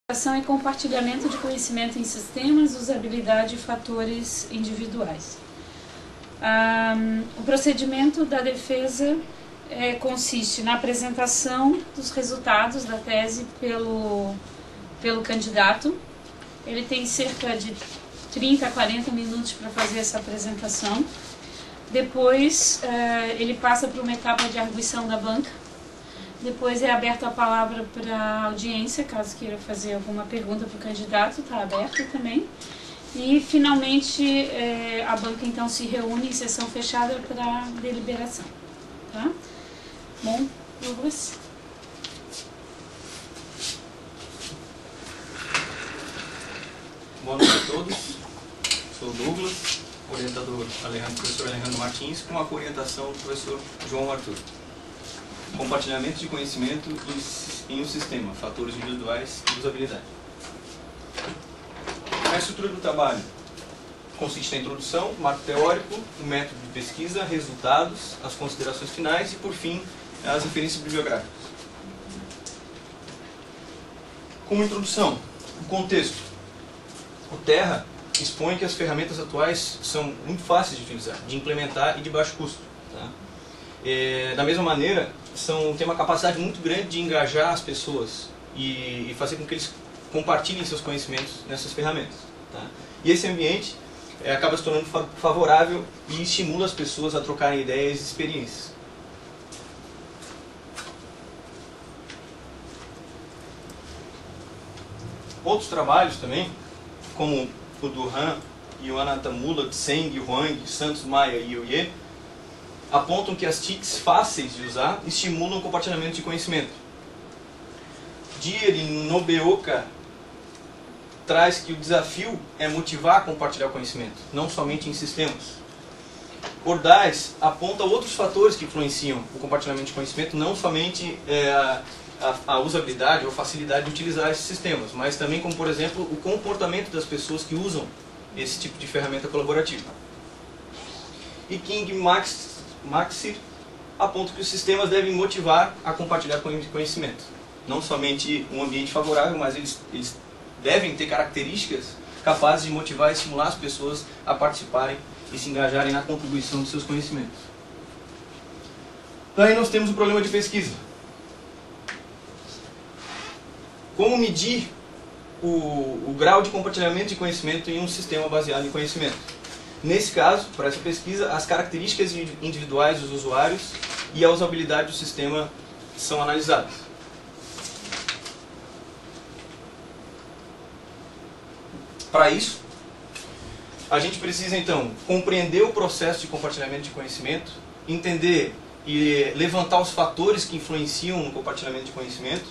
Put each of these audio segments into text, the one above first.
Ação e compartilhamento de conhecimento em sistemas, usabilidade e fatores individuais. O procedimento da defesa consiste na apresentação dos resultados da tese pelo candidato. Ele tem cerca de 30 a 40 minutos para fazer essa apresentação. Depois ele passa por uma etapa de arguição da banca. Depois é aberta a palavra para a audiência, caso queira fazer alguma pergunta para o candidato, está aberta também. E, finalmente, a banca, então, se reúne em sessão fechada para deliberação. Tá? Bom, Douglas? Boa noite a todos. Sou o Douglas, orientador professor Alejandro Martins, com a orientação do professor João Arthur. Compartilhamento de conhecimento em um sistema, fatores individuais e usabilidade. A estrutura do trabalho consiste na introdução, marco teórico, o método de pesquisa, resultados, as considerações finais e, por fim, as referências bibliográficas. Como introdução, o contexto. O Terra expõe que as ferramentas atuais são muito fáceis de utilizar, de implementar e de baixo custo. Tá? Da mesma maneira, tem uma capacidade muito grande de engajar as pessoas e fazer com que eles compartilhem seus conhecimentos nessas ferramentas. Tá? E esse ambiente acaba se tornando favorável e estimula as pessoas a trocarem ideias e experiências. Outros trabalhos também, como o do Han, Ioana Tamula, Tseng, Huang, Santos Maia e Oye, apontam que as TICs fáceis de usar estimulam o compartilhamento de conhecimento. Dier e Nobeoka traz que o desafio é motivar a compartilhar o conhecimento, não somente em sistemas. Ordaz aponta outros fatores que influenciam o compartilhamento de conhecimento, não somente a usabilidade ou facilidade de utilizar esses sistemas, mas também como, por exemplo, o comportamento das pessoas que usam esse tipo de ferramenta colaborativa. E King Maxir aponta que os sistemas devem motivar a compartilhar conhecimento. Não somente um ambiente favorável, mas eles devem ter características capazes de motivar e estimular as pessoas a participarem e se engajarem na contribuição dos seus conhecimentos. Daí nós temos o problema de pesquisa. Como medir o grau de compartilhamento de conhecimento em um sistema baseado em conhecimento? Nesse caso, para essa pesquisa, as características individuais dos usuários e a usabilidade do sistema são analisadas. Para isso, a gente precisa então compreender o processo de compartilhamento de conhecimento, entender e levantar os fatores que influenciam no compartilhamento de conhecimento,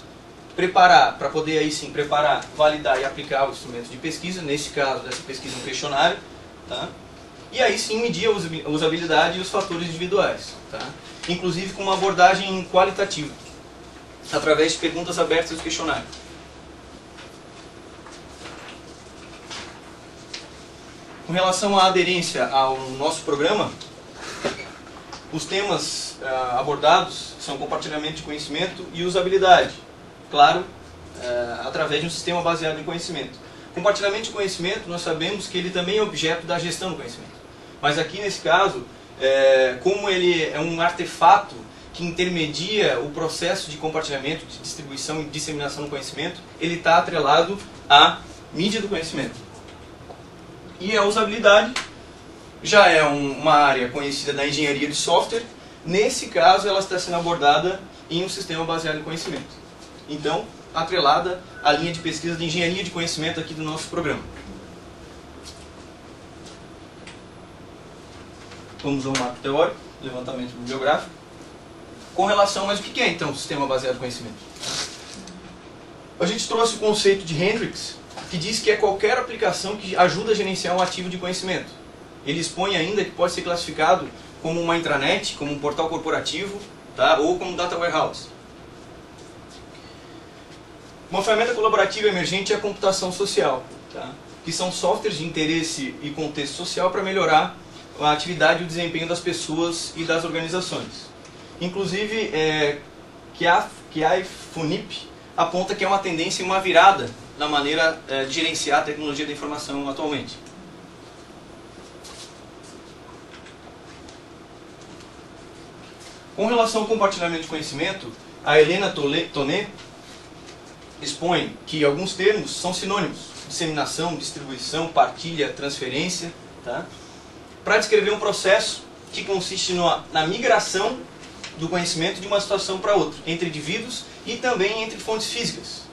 preparar, para poder aí sim preparar, validar e aplicar os instrumentos de pesquisa, nesse caso dessa pesquisa um questionário, tá? E aí sim medir a usabilidade e os fatores individuais, tá? Inclusive com uma abordagem qualitativa, através de perguntas abertas do questionário. Com relação à aderência ao nosso programa, os temas abordados são compartilhamento de conhecimento e usabilidade, claro, através de um sistema baseado em conhecimento. Compartilhamento de conhecimento, nós sabemos que ele também é objeto da gestão do conhecimento. Mas aqui nesse caso, como ele é um artefato que intermedia o processo de compartilhamento, de distribuição e disseminação do conhecimento, ele está atrelado à mídia do conhecimento. E a usabilidade já é uma área conhecida da engenharia de software. Nesse caso, ela está sendo abordada em um sistema baseado em conhecimento. Então, atrelada à linha de pesquisa de engenharia de conhecimento aqui do nosso programa. Vamos ao marco teórico, levantamento bibliográfico. Com relação, mas o que é então o sistema baseado em conhecimento? A gente trouxe o conceito de Hendricks, que diz que é qualquer aplicação que ajuda a gerenciar um ativo de conhecimento. Ele expõe ainda que pode ser classificado como uma intranet, como um portal corporativo, tá? Ou como data warehouse. Uma ferramenta colaborativa emergente é a computação social, tá? Que são softwares de interesse e contexto social para melhorar a atividade e o desempenho das pessoas e das organizações. Inclusive, que a FUNIP aponta que é uma tendência e uma virada na maneira de gerenciar a tecnologia da informação atualmente. Com relação ao compartilhamento de conhecimento, a Helena Tonet expõe que alguns termos são sinônimos: disseminação, distribuição, partilha, transferência, tá? Para descrever um processo que consiste na migração do conhecimento de uma situação para outra, entre indivíduos e também entre fontes físicas.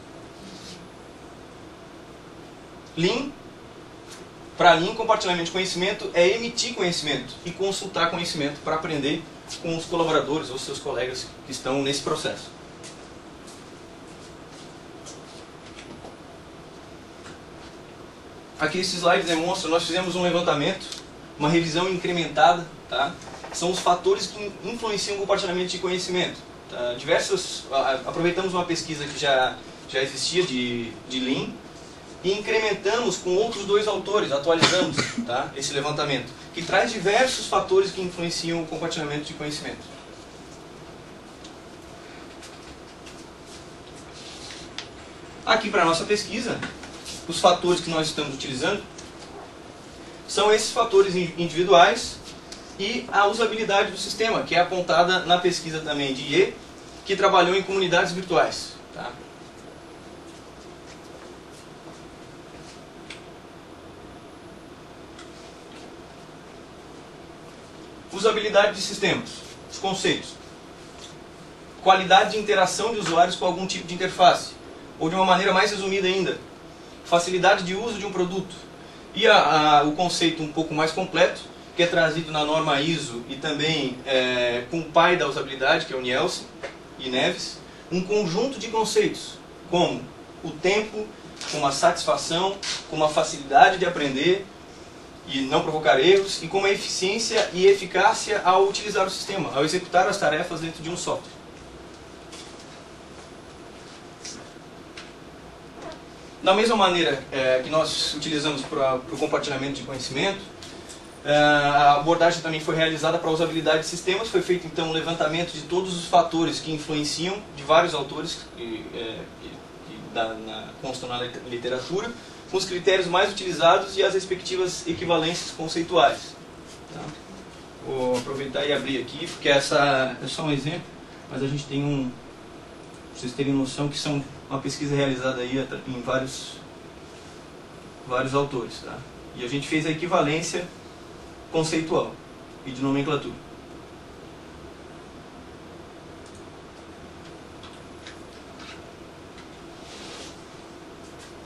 Para Lean, compartilhamento de conhecimento é emitir conhecimento e consultar conhecimento para aprender com os colaboradores ou seus colegas que estão nesse processo. Aqui esse slide demonstra, nós fizemos um levantamento, uma revisão incrementada, tá? São os fatores que influenciam o compartilhamento de conhecimento. Tá? Aproveitamos uma pesquisa que já existia de Lean e incrementamos com outros 2 autores, atualizamos, tá, esse levantamento, que traz diversos fatores que influenciam o compartilhamento de conhecimento. Aqui para a nossa pesquisa, os fatores que nós estamos utilizando são esses fatores individuais e a usabilidade do sistema, que é apontada na pesquisa também de IE, que trabalhou em comunidades virtuais. Tá? Usabilidade de sistemas, os conceitos. Qualidade de interação de usuários com algum tipo de interface, ou de uma maneira mais resumida ainda, facilidade de uso de um produto. E o conceito um pouco mais completo, que é trazido na norma ISO e também com o pai da usabilidade, que é o Nielsen e Neves, um conjunto de conceitos, como o tempo, como a satisfação, como a facilidade de aprender e não provocar erros, e como a eficiência e eficácia ao utilizar o sistema, ao executar as tarefas dentro de um software. Da mesma maneira que nós utilizamos para o compartilhamento de conhecimento, a abordagem também foi realizada para a usabilidade de sistemas. Foi feito então um levantamento de todos os fatores que influenciam, de vários autores que constam na literatura, com os critérios mais utilizados e as respectivas equivalências conceituais. Tá? Vou aproveitar e abrir aqui, porque essa é só um exemplo, mas a gente tem pra vocês terem noção que são uma pesquisa realizada aí em vários autores. Tá? E a gente fez a equivalência conceitual e de nomenclatura.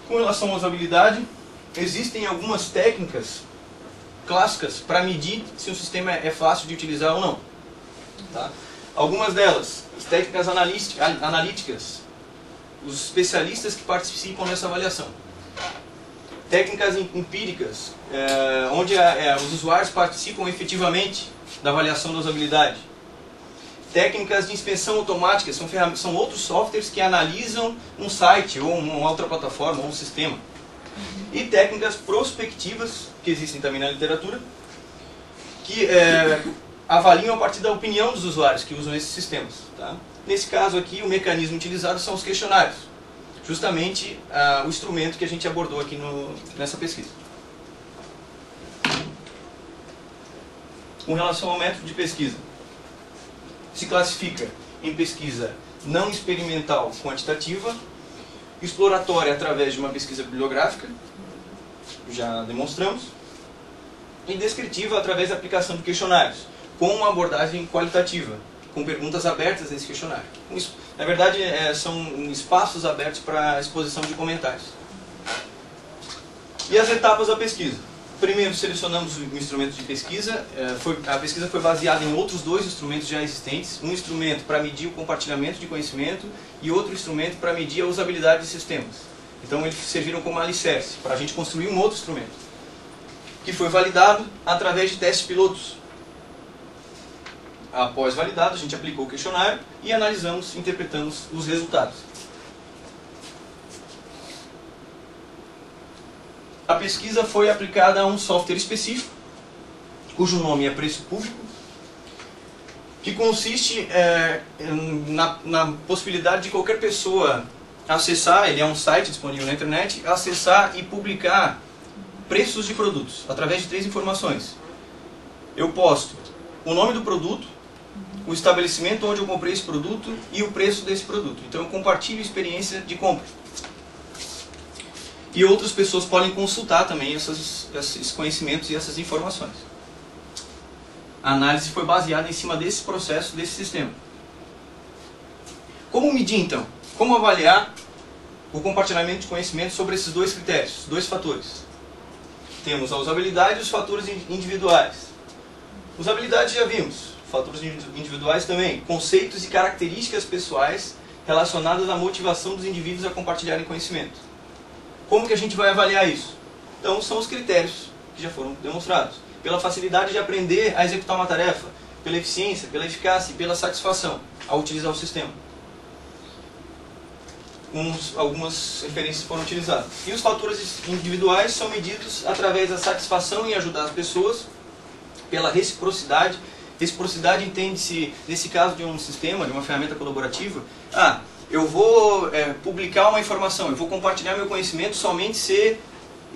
Com relação à usabilidade, existem algumas técnicas clássicas para medir se um sistema é fácil de utilizar ou não. Tá? Algumas delas, as técnicas analíticas, os especialistas que participam dessa avaliação. Técnicas empíricas, onde os usuários participam efetivamente da avaliação da usabilidade. Técnicas de inspeção automática, são outros softwares que analisam um site, ou uma outra plataforma, ou um sistema. E técnicas prospectivas, que existem também na literatura, que avaliam a partir da opinião dos usuários que usam esses sistemas. Tá? Nesse caso aqui, o mecanismo utilizado são os questionários. Justamente o instrumento que a gente abordou aqui nessa pesquisa. Com relação ao método de pesquisa, se classifica em pesquisa não experimental quantitativa, exploratória através de uma pesquisa bibliográfica, já demonstramos, e descritiva através da aplicação de questionários, com uma abordagem qualitativa, com perguntas abertas nesse questionário. Na verdade, são espaços abertos para exposição de comentários. E as etapas da pesquisa. Primeiro, selecionamos o instrumento de pesquisa. A pesquisa foi baseada em outros 2 instrumentos já existentes. Um instrumento para medir o compartilhamento de conhecimento e outro instrumento para medir a usabilidade de sistemas. Então, eles serviram como alicerce para a gente construir um outro instrumento, que foi validado através de testes pilotos. Após validado, a gente aplicou o questionário e analisamos, interpretamos os resultados. A pesquisa foi aplicada a um software específico, cujo nome é Preço Público, que consiste na possibilidade de qualquer pessoa acessar, ele é um site disponível na internet, acessar e publicar preços de produtos, através de 3 informações. Eu posto o nome do produto, o estabelecimento onde eu comprei esse produto e o preço desse produto. Então eu compartilho a experiência de compra. E outras pessoas podem consultar também esses conhecimentos e essas informações. A análise foi baseada em cima desse processo, desse sistema. Como medir então? Como avaliar o compartilhamento de conhecimento sobre esses 2 critérios, 2 fatores? Temos a usabilidade e os fatores individuais. Usabilidade já vimos, fatores individuais também, conceitos e características pessoais relacionadas à motivação dos indivíduos a compartilharem conhecimento. Como que a gente vai avaliar isso? Então são os critérios que já foram demonstrados. Pela facilidade de aprender a executar uma tarefa, pela eficiência, pela eficácia e pela satisfação ao utilizar o sistema. Algumas referências foram utilizadas. E os fatores individuais são medidos através da satisfação em ajudar as pessoas, pela reciprocidade. Reciprocidade entende-se, nesse caso de um sistema, de uma ferramenta colaborativa, eu vou publicar uma informação, eu vou compartilhar meu conhecimento somente se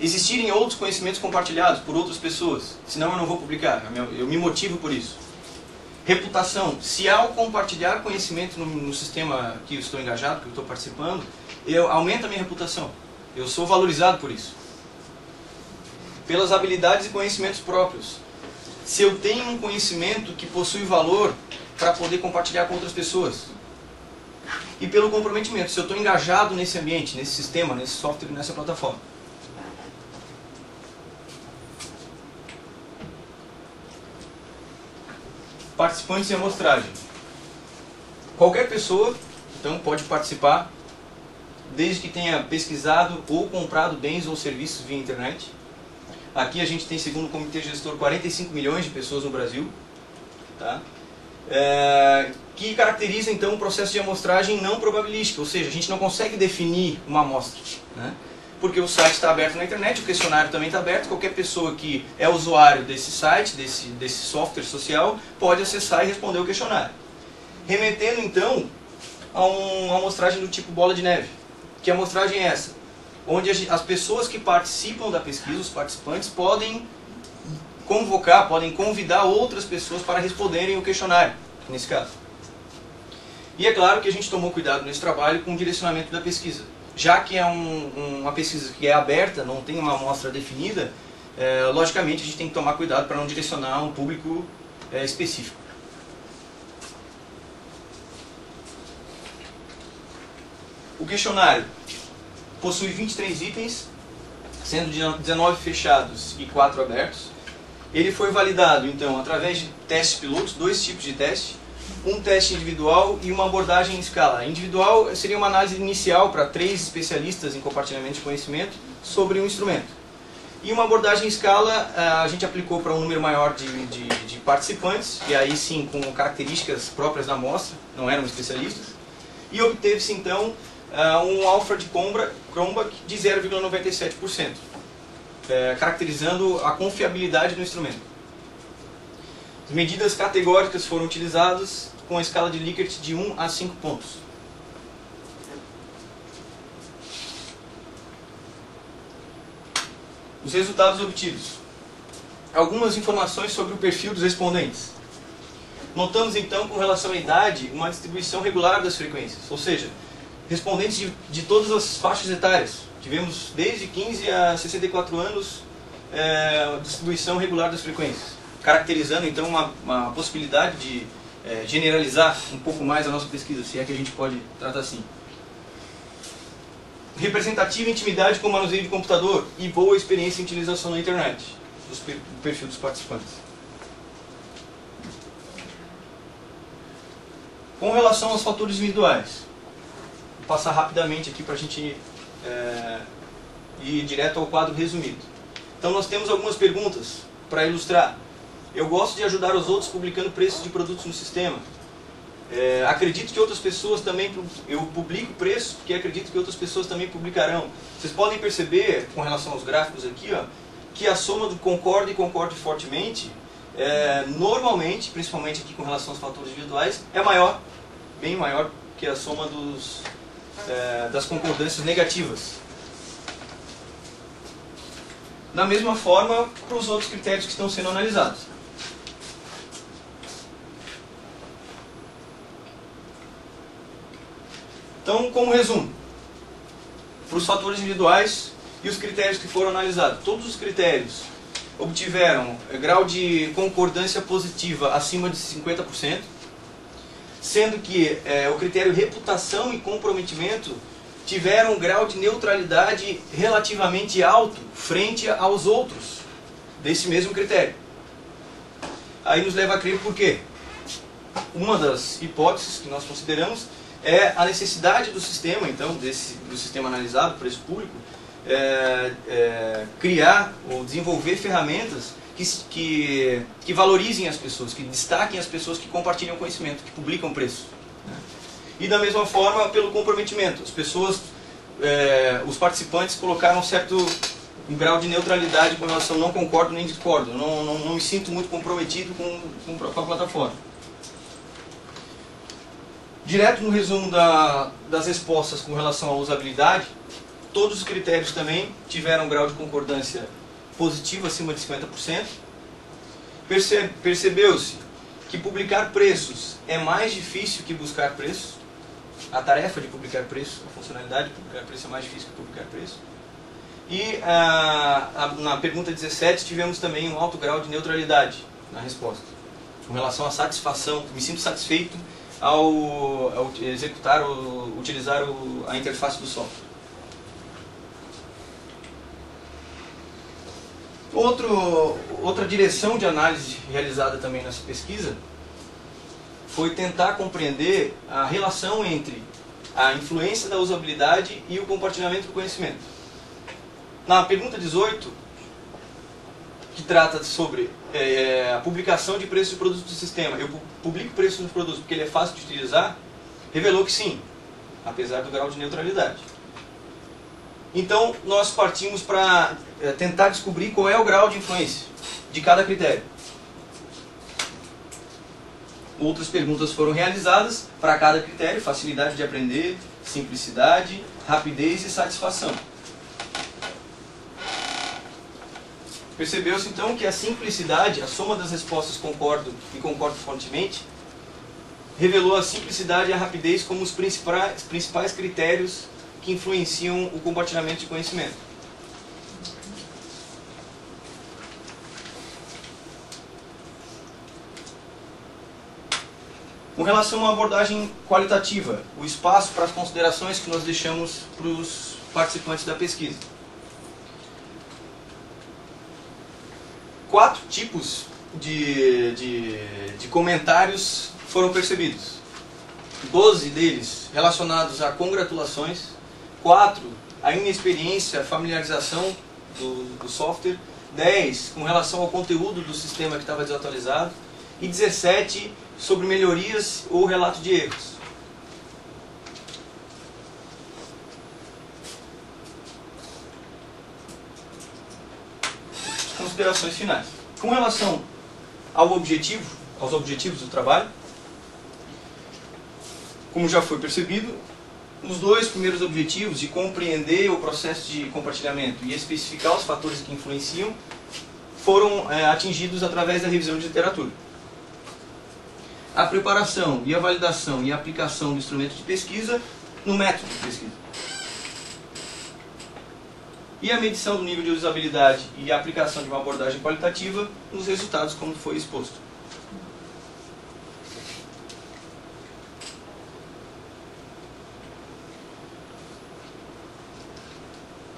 existirem outros conhecimentos compartilhados por outras pessoas, senão eu não vou publicar, eu me motivo por isso. Reputação, se ao compartilhar conhecimento no sistema que eu estou engajado, que eu estou participando, aumenta a minha reputação, eu sou valorizado por isso. Pelas habilidades e conhecimentos próprios, se eu tenho um conhecimento que possui valor para poder compartilhar com outras pessoas. E pelo comprometimento, se eu estou engajado nesse ambiente, nesse sistema, nesse software, nessa plataforma. Participantes e amostragem. Qualquer pessoa, então, pode participar, desde que tenha pesquisado ou comprado bens ou serviços via internet. Aqui a gente tem, segundo o Comitê Gestor, 45 milhões de pessoas no Brasil, tá? Que caracteriza então o processo de amostragem não probabilística, ou seja, a gente não consegue definir uma amostra, né? Porque o site está aberto na internet, o questionário também está aberto, qualquer pessoa que é usuário desse site, desse software social, pode acessar e responder o questionário. Remetendo então a uma amostragem do tipo bola de neve. Que amostragem é essa? Onde as pessoas que participam da pesquisa, os participantes, podem convidar outras pessoas para responderem o questionário, nesse caso. E é claro que a gente tomou cuidado nesse trabalho com o direcionamento da pesquisa. Já que é uma pesquisa que é aberta, não tem uma amostra definida, logicamente a gente tem que tomar cuidado para não direcionar a um público específico. O questionário possui 23 itens, sendo 19 fechados e 4 abertos. Ele foi validado, então, através de testes pilotos, 2 tipos de teste, um teste individual e uma abordagem em escala. Individual seria uma análise inicial para 3 especialistas em compartilhamento de conhecimento sobre um instrumento. E uma abordagem em escala a gente aplicou para um número maior de participantes, e aí sim com características próprias da amostra, não eram especialistas, e obteve-se então um alfa de Cronbach de 0,97%, caracterizando a confiabilidade do instrumento. As medidas categóricas foram utilizadas com a escala de Likert de 1 a 5 pontos. Os resultados obtidos. Algumas informações sobre o perfil dos respondentes. Notamos então, com relação à idade, uma distribuição regular das frequências, ou seja, respondentes de todas as faixas etárias. Tivemos desde 15 a 64 anos distribuição regular das frequências, caracterizando então uma possibilidade de generalizar um pouco mais a nossa pesquisa, se é que a gente pode tratar assim. Representativa intimidade com o manuseio de computador e boa experiência em utilização na internet, do perfil dos participantes. Com relação aos fatores individuais, vou passar rapidamente aqui para a gente ir direto ao quadro resumido. Então nós temos algumas perguntas para ilustrar. Eu gosto de ajudar os outros publicando preços de produtos no sistema. Acredito que outras pessoas também... Eu publico preços porque acredito que outras pessoas também publicarão. Vocês podem perceber, com relação aos gráficos aqui, que a soma do concorde e concorde fortemente, normalmente, principalmente aqui com relação aos fatores individuais, é maior, bem maior que a soma dos das concordâncias negativas. Da mesma forma, para os outros critérios que estão sendo analisados. Então, como resumo, para os fatores individuais e os critérios que foram analisados, todos os critérios obtiveram grau de concordância positiva acima de 50%, sendo que o critério reputação e comprometimento tiveram um grau de neutralidade relativamente alto frente aos outros desse mesmo critério. Aí nos leva a crer por quê? Uma das hipóteses que nós consideramos é a necessidade do sistema, então, do sistema analisado, preço público, criar ou desenvolver ferramentas que valorizem as pessoas, que destaquem as pessoas que compartilham conhecimento, que publicam preço. E da mesma forma, pelo comprometimento. As pessoas, os participantes colocaram um grau de neutralidade com relação não concordo nem discordo, não me sinto muito comprometido com a plataforma. Direto no resumo das respostas com relação à usabilidade, todos os critérios também tiveram um grau de concordância positivo acima de 50%. Percebeu-se que publicar preços é mais difícil que buscar preços. A tarefa de publicar preço, a funcionalidade de publicar preço é mais difícil que publicar preço. E na pergunta 17 tivemos também um alto grau de neutralidade na resposta. Com relação à satisfação, me sinto satisfeito ao executar, utilizar a interface do software. Outra direção de análise realizada também nessa pesquisa foi tentar compreender a relação entre a influência da usabilidade e o compartilhamento do conhecimento. Na pergunta 18, que trata sobre a publicação de preços de produtos do sistema, eu publico preços dos produtos porque ele é fácil de utilizar, revelou que sim, apesar do grau de neutralidade. Então, nós partimos para tentar descobrir qual é o grau de influência de cada critério. Outras perguntas foram realizadas para cada critério: facilidade de aprender, simplicidade, rapidez e satisfação. Percebeu-se então que a simplicidade, a soma das respostas concordo e concordo fortemente, revelou a simplicidade e a rapidez como os principais critérios que influenciam o compartilhamento de conhecimento. Com relação à abordagem qualitativa, o espaço para as considerações que nós deixamos para os participantes da pesquisa. 4 tipos de comentários foram percebidos. 12 deles relacionados a congratulações, 4 a inexperiência, familiarização do software, 10 com relação ao conteúdo do sistema que estava desatualizado e 17 sobre melhorias ou relato de erros. Considerações finais. Com relação aos objetivos do trabalho, como já foi percebido, os 2 primeiros objetivos, de compreender o processo de compartilhamento e especificar os fatores que influenciam, foram atingidos através da revisão de literatura. A preparação e a validação e a aplicação do instrumento de pesquisa no método de pesquisa. E a medição do nível de usabilidade e a aplicação de uma abordagem qualitativa nos resultados, como foi exposto.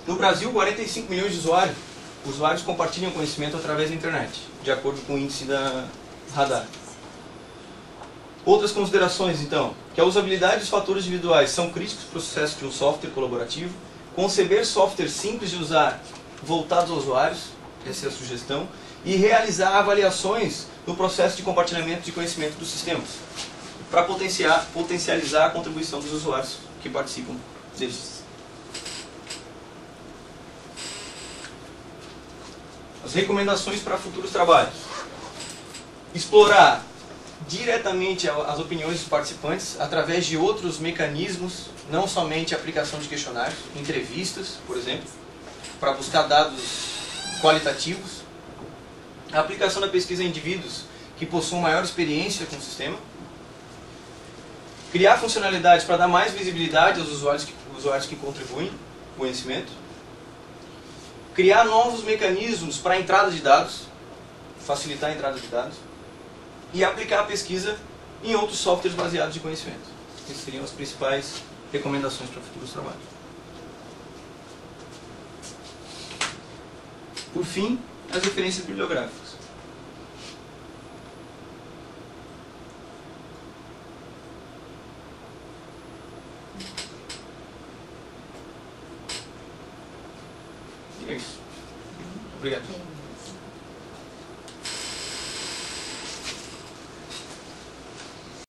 No Brasil, 45 milhões de usuários compartilham conhecimento através da internet, de acordo com o índice da Radar. Outras considerações, então, que a usabilidade e os fatores individuais são críticos para o sucesso de um software colaborativo, conceber software simples de usar, voltados aos usuários, essa é a sugestão, e realizar avaliações no processo de compartilhamento de conhecimento dos sistemas, para potencializar a contribuição dos usuários que participam destes. As recomendações para futuros trabalhos. Explorar diretamente às opiniões dos participantes através de outros mecanismos, não somente a aplicação de questionários, entrevistas, por exemplo, para buscar dados qualitativos, a aplicação da pesquisa em indivíduos que possuam maior experiência com o sistema, criar funcionalidades para dar mais visibilidade aos usuários que contribuem com o conhecimento, criar novos mecanismos para a entrada de dados, facilitar a entrada de dados, e aplicar a pesquisa em outros softwares baseados em conhecimento. Essas seriam as principais recomendações para futuros trabalhos. Por fim, as referências bibliográficas. E é isso. Obrigado.